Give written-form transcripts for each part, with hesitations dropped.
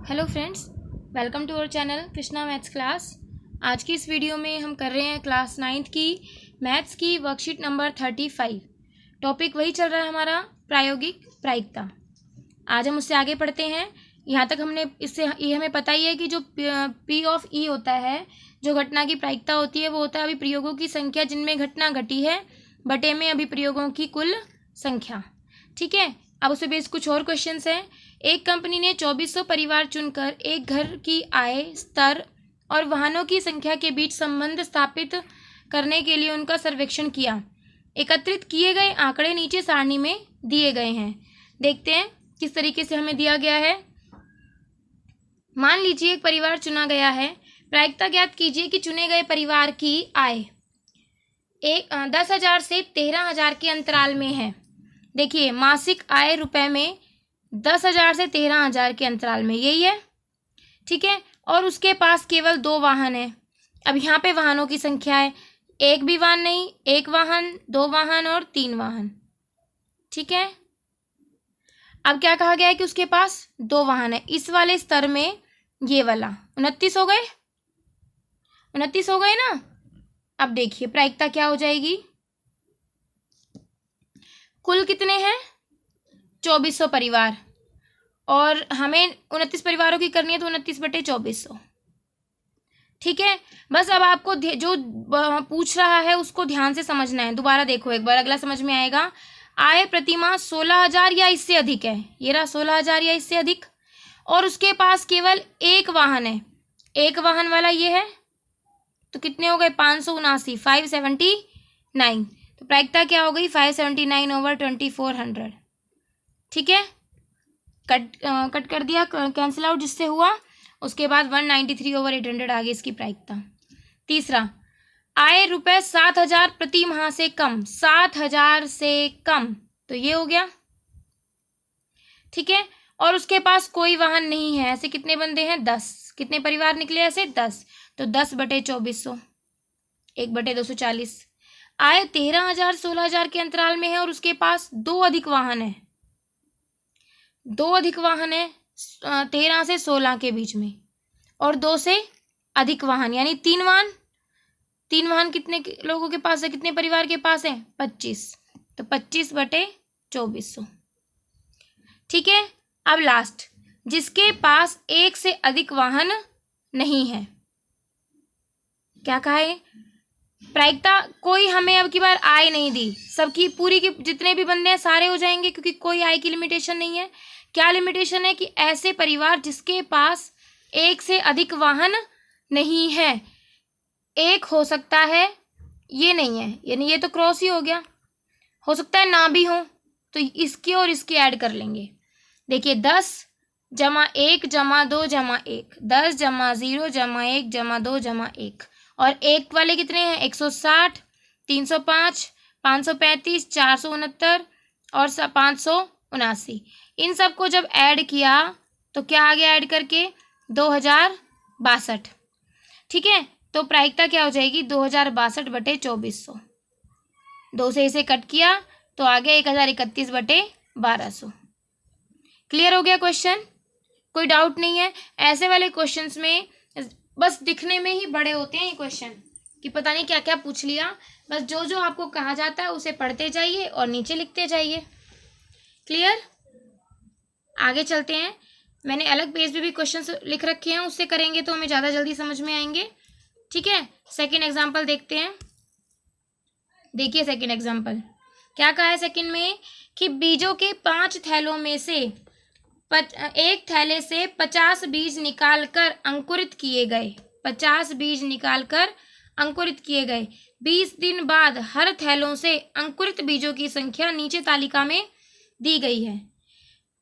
Hello friends, welcome to our channel Krishna maths class. आज की इस वीडियो में हम कर रहे हैं क्लास 9th की मैथ्स की वर्कशीट नंबर 35। टॉपिक वही चल रहा है हमारा, प्रायोगिक प्रायिकता। आज हम उससे आगे पढ़ते हैं। यहाँ तक हमने इससे ये हमें पता ही है कि जो P ऑफ E होता है, जो घटना की प्रायिकता होती है, वो होता है अभिप्रयोगों की संख्या जिनमें घटना घटी है बटे में अभिप्रयोगों की कुल संख्या। ठीक है, अब उससे बेस कुछ और क्वेश्चंस हैं। एक कंपनी ने 2400 परिवार चुनकर एक घर की आय स्तर और वाहनों की संख्या के बीच संबंध स्थापित करने के लिए उनका सर्वेक्षण किया। एकत्रित किए गए आंकड़े नीचे सारणी में दिए गए हैं। देखते हैं किस तरीके से हमें दिया गया है। मान लीजिए एक परिवार चुना गया है। प्रायिकता ज्ञात कीजिए कि चुने गए परिवार की आय 10,000 से 13,000 के अंतराल में है। देखिए, मासिक आय रुपए में 10,000 से 13,000 के अंतराल में, यही है। ठीक है, और उसके पास केवल 2 वाहन है। अब यहाँ पे वाहनों की संख्या है, एक भी वाहन नहीं, 1 वाहन, 2 वाहन और 3 वाहन। ठीक है, अब क्या कहा गया है कि उसके पास 2 वाहन है। इस वाले स्तर में ये वाला 29 हो गए, 29 हो गए ना। अब देखिए प्रायिकता क्या हो जाएगी। कुल कितने हैं? 2400 परिवार, और हमें 29 परिवारों की करनी है तो 29/2400। ठीक है, बस अब आपको जो पूछ रहा है उसको ध्यान से समझना है। दोबारा देखो एक बार, अगला समझ में आएगा। आय प्रतिमाह 16,000 या इससे अधिक है, ये रहा 16,000 या इससे अधिक, और उसके पास केवल 1 वाहन है। 1 वाहन वाला ये है, तो कितने हो गए? 579, 579। तो प्रायिकता क्या हो गई? 579/2400। ठीक है, कट कर दिया, कैंसिल आउट जिससे हुआ। उसके बाद 193/800 आ गई इसकी प्रायिकता। तीसरा, आय रुपए 7,000 प्रति माह से कम, 7,000 से कम, तो ये हो गया। ठीक है, और उसके पास कोई वाहन नहीं है। ऐसे कितने बंदे हैं? 10। कितने परिवार निकले ऐसे? 10। तो 10/2400, 1/240। आय 13,000 16,000 के अंतराल में है और उसके पास 2 अधिक वाहन है। 2 अधिक वाहन है 13 से 16 के बीच में, और 2 से अधिक वाहन यानी 3 वाहन। 3 वाहन कितने लोगों के पास है? कितने परिवार के पास है? 25। तो 25/2400। ठीक है, अब लास्ट, जिसके पास 1 से अधिक वाहन नहीं है। क्या कहा है? प्रायिकता कोई हमें अब की बार आय नहीं दी, सबकी पूरी की जितने भी बंदे हैं सारे हो जाएंगे, क्योंकि कोई आय की लिमिटेशन नहीं है। क्या लिमिटेशन है? कि ऐसे परिवार जिसके पास 1 से अधिक वाहन नहीं है। 1 हो सकता है, ये नहीं है, यानी ये तो क्रॉस ही हो गया। हो सकता है ना भी हो, तो इसके और इसके ऐड कर लेंगे। देखिए, 10 + 1 + 2 + 1, 10 + 0 + 1 + 2 + 1, और 1 वाले कितने हैं? 160, 305, 535, 469 और 579। इन सबको जब ऐड किया तो क्या आ गया ऐड करके? 2062। ठीक है, तो प्रायिकता क्या हो जाएगी? 2062/2400। 2 से इसे कट किया तो आ गया 1031/1200। क्लियर हो गया क्वेश्चन? कोई डाउट नहीं है? ऐसे वाले क्वेश्चंस में बस दिखने में ही बड़े होते हैं ये क्वेश्चन, कि पता नहीं क्या क्या पूछ लिया। बस जो जो आपको कहा जाता है उसे पढ़ते जाइए और नीचे लिखते जाइए। क्लियर? आगे चलते हैं। मैंने अलग पेज पे भी क्वेश्चंस लिख रखे हैं, उससे करेंगे तो हमें ज़्यादा जल्दी समझ में आएंगे। ठीक है, सेकेंड एग्जाम्पल देखते हैं। देखिए सेकेंड एग्जाम्पल क्या कहा है सेकेंड में, कि बीजों के 5 थैलों में से एक थैले से 50 बीज निकालकर अंकुरित किए गए। 50 बीज निकालकर अंकुरित किए गए। 20 दिन बाद हर थैलों से अंकुरित बीजों की संख्या नीचे तालिका में दी गई है।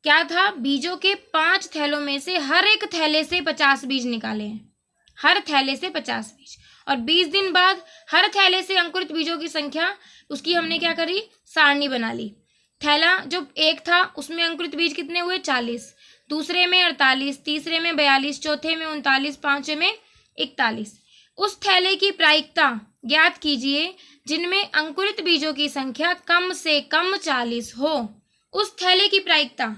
क्या था? बीजों के 5 थैलों में से हर एक थैले से 50 बीज निकाले हैं, हर थैले से 50 बीज, और 20 दिन बाद हर थैले से अंकुरित बीजों की संख्या, उसकी हमने क्या करी? सारणी बना ली। थैला जो एक था उसमें अंकुरित बीज कितने हुए? 40, दूसरे में 48, तीसरे में 42, चौथे में 39, पांचवें में 41। उस थैले की प्रायिकता ज्ञात कीजिए जिनमें अंकुरित बीजों की संख्या कम से कम 40 हो। उस थैले की प्रायिकता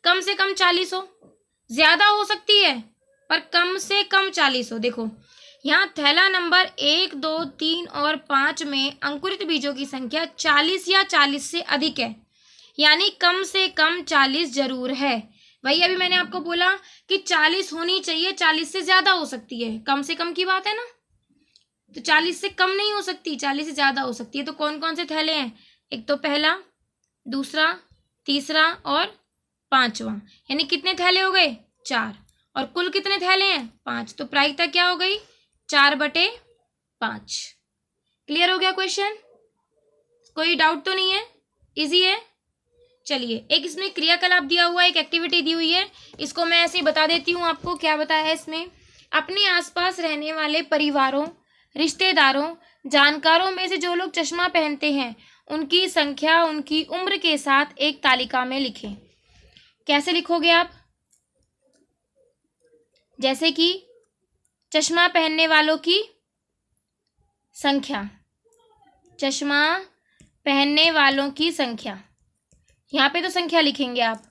कम से कम 40 हो, ज्यादा हो सकती है पर कम से कम 40 हो। देखो यहाँ थैला नंबर 1, 2, 3 और 5 में अंकुरित बीजों की संख्या 40 या 40 से अधिक है, यानी कम से कम 40 जरूर है। वही अभी मैंने आपको बोला कि 40 होनी चाहिए, 40 से ज्यादा हो सकती है, कम से कम की बात है ना, तो 40 से कम नहीं हो सकती, 40 से ज्यादा हो सकती है। तो कौन कौन से थैले हैं? एक तो पहला, दूसरा, तीसरा और पांचवा, यानी कितने थैले हो गए? 4। और कुल कितने थैले हैं? 5। तो प्रायिकता क्या हो गई? 4/5। क्लियर हो गया क्वेश्चन? कोई डाउट तो नहीं है? इजी है। चलिए एक इसमें क्रियाकलाप दिया हुआ है, एक एक्टिविटी दी हुई है, इसको मैं ऐसे ही बता देती हूँ आपको। क्या बताया है इसमें? अपने आसपास रहने वाले परिवारों, रिश्तेदारों, जानकारों में से जो लोग चश्मा पहनते हैं उनकी संख्या उनकी उम्र के साथ एक तालिका में लिखें। कैसे लिखोगे आप? जैसे कि चश्मा पहनने वालों की संख्या, चश्मा पहनने वालों की संख्या, यहाँ पे तो संख्या लिखेंगे आप,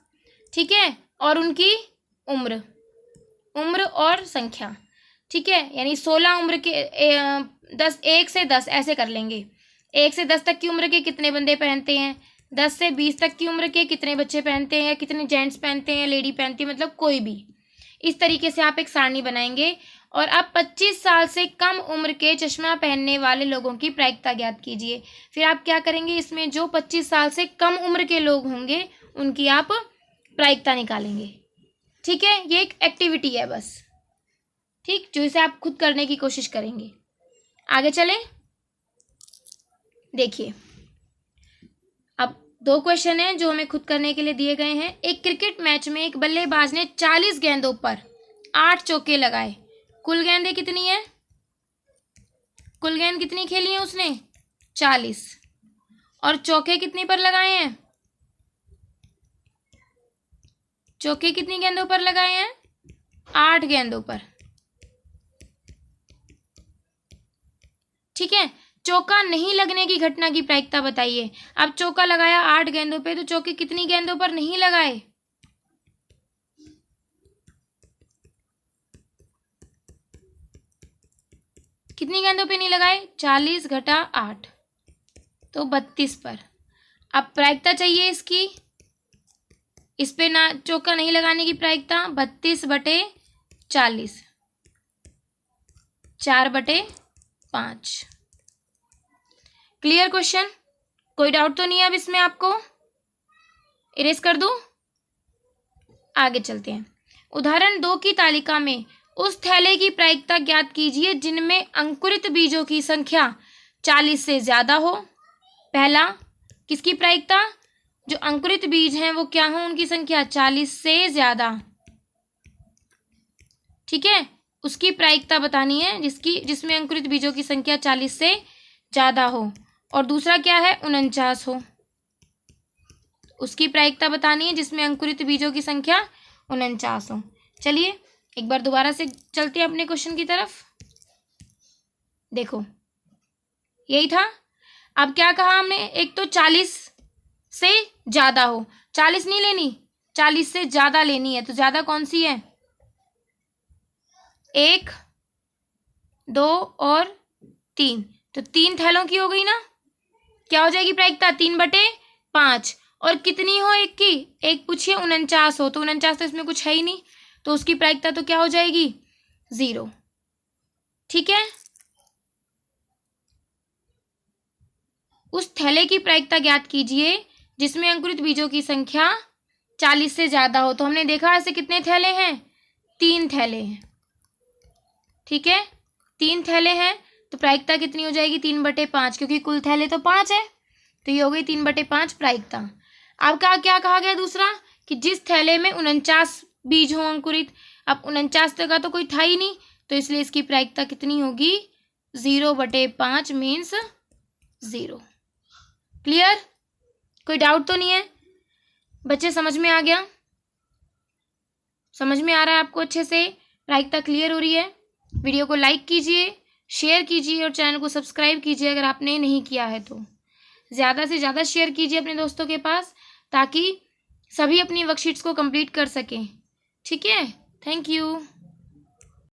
ठीक है, और उनकी उम्र, उम्र और संख्या, ठीक है, यानी 16 उम्र के 1 से 10 ऐसे कर लेंगे। 1 से 10 तक की उम्र के कितने बंदे पहनते हैं, 10 से 20 तक की उम्र के कितने बच्चे पहनते हैं, या कितने जेंट्स पहनते हैं, लेडी पहनती है, मतलब कोई भी। इस तरीके से आप एक सारणी बनाएंगे और आप 25 साल से कम उम्र के चश्मा पहनने वाले लोगों की प्रायिकता ज्ञात कीजिए। फिर आप क्या करेंगे, इसमें जो 25 साल से कम उम्र के लोग होंगे उनकी आप प्रायिकता निकालेंगे। ठीक है, ये एक एक्टिविटी है बस, ठीक, जो इसे आप खुद करने की कोशिश करेंगे। आगे चलें, देखिए अब 2 क्वेश्चन हैं जो हमें खुद करने के लिए दिए गए हैं। एक क्रिकेट मैच में एक बल्लेबाज ने 40 गेंदों पर 8 चौके लगाए। कुल गेंदें कितनी है? कुल गेंद कितनी खेली है उसने? 40। और चौके कितनी पर लगाए हैं? चौके कितनी गेंदों पर लगाए हैं? 8 गेंदों पर। ठीक है, चौका नहीं लगने की घटना की प्रायिकता बताइए। अब चौका लगाया 8 गेंदों पे, तो चौके कितनी गेंदों पर नहीं लगाए? कितनी गेंदों पे नहीं लगाए? 40 घटा 8 तो 32 पर। अब प्रायिकता चाहिए इसकी, इस पे ना चौका नहीं लगाने की प्रायिकता 32/40, 4/5। Clear question? कोई डाउट तो नहीं है अब इसमें आपको? इरेज कर दूं? आगे चलते हैं। उदाहरण 2 की तालिका में उस थैले की प्रायिकता ज्ञात कीजिए जिनमें अंकुरित बीजों की संख्या 40 से ज्यादा हो। पहला, किसकी प्रायिकता? जो अंकुरित बीज हैं वो क्या हो? उनकी संख्या 40 से ज्यादा। ठीक है, उसकी प्रायिकता बतानी है जिसमें अंकुरित बीजों की संख्या 40 से ज्यादा हो। और दूसरा क्या है? 49 हो। उसकी प्रायिकता बतानी है जिसमें अंकुरित बीजों की संख्या 49 हो। चलिए एक बार दोबारा से चलते हैं अपने क्वेश्चन की तरफ। देखो यही था। अब क्या कहा हमने? एक तो 40 से ज्यादा हो, 40 नहीं लेनी, 40 से ज्यादा लेनी है। तो ज्यादा कौन सी है? 1, 2 और 3, तो 3 थैलों की हो गई ना। क्या हो जाएगी प्रायिकता? 3/5। और कितनी हो एक की? एक पूछिए 49 हो, तो 49 तो इसमें कुछ है ही नहीं, तो उसकी प्रायिकता तो क्या हो जाएगी? 0। ठीक है, उस थैले की प्रायिकता ज्ञात कीजिए जिसमें अंकुरित बीजों की संख्या 40 से ज्यादा हो। तो हमने देखा ऐसे कितने थैले हैं? 3 थैले हैं। ठीक है, 3 थैले हैं, तो प्रायिकता कितनी हो जाएगी? 3/5, क्योंकि कुल थैले तो 5 है, तो ये हो गई 3/5 प्रायिकता। अब क्या कहा गया दूसरा? कि जिस थैले में 49 बीज हो अंकुरित। अब 49 का तो कोई था ही नहीं, तो इसलिए इसकी प्रायिकता कितनी होगी? 0/5 मीन्स 0। क्लियर? कोई डाउट तो नहीं है बच्चे? समझ में आ गया? समझ में आ रहा है आपको अच्छे से? प्रायिकता क्लियर हो रही है? वीडियो को लाइक कीजिए, शेयर कीजिए और चैनल को सब्सक्राइब कीजिए अगर आपने नहीं किया है तो। ज़्यादा से ज़्यादा शेयर कीजिए अपने दोस्तों के पास, ताकि सभी अपनी वर्कशीट्स को कंप्लीट कर सकें। ठीक है, थैंक यू।